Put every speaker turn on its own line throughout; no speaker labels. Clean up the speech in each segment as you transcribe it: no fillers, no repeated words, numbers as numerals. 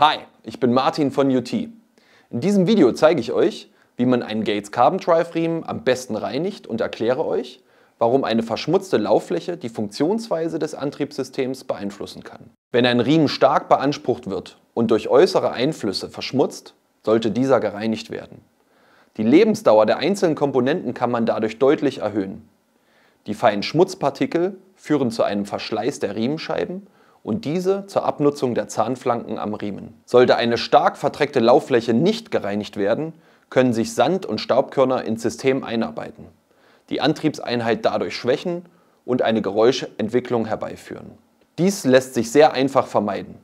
Hi, ich bin Martin von UT. In diesem Video zeige ich euch, wie man einen Gates Carbon Drive Riemen am besten reinigt und erkläre euch, warum eine verschmutzte Lauffläche die Funktionsweise des Antriebssystems beeinflussen kann. Wenn ein Riemen stark beansprucht wird und durch äußere Einflüsse verschmutzt, sollte dieser gereinigt werden. Die Lebensdauer der einzelnen Komponenten kann man dadurch deutlich erhöhen. Die feinen Schmutzpartikel führen zu einem Verschleiß der Riemenscheiben und diese zur Abnutzung der Zahnflanken am Riemen. Sollte eine stark verdreckte Lauffläche nicht gereinigt werden, können sich Sand und Staubkörner ins System einarbeiten, die Antriebseinheit dadurch schwächen und eine Geräuschentwicklung herbeiführen. Dies lässt sich sehr einfach vermeiden.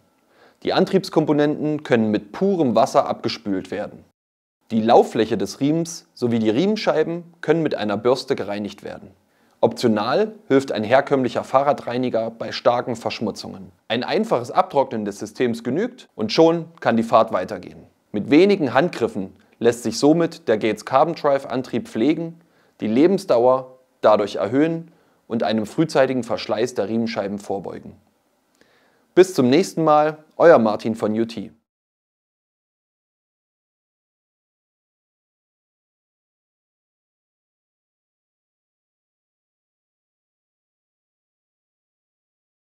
Die Antriebskomponenten können mit purem Wasser abgespült werden. Die Lauffläche des Riemens sowie die Riemenscheiben können mit einer Bürste gereinigt werden. Optional hilft ein herkömmlicher Fahrradreiniger bei starken Verschmutzungen. Ein einfaches Abtrocknen des Systems genügt und schon kann die Fahrt weitergehen. Mit wenigen Handgriffen lässt sich somit der Gates Carbon Drive Antrieb pflegen, die Lebensdauer dadurch erhöhen und einem frühzeitigen Verschleiß der Riemenscheiben vorbeugen. Bis zum nächsten Mal, euer Martin von UT.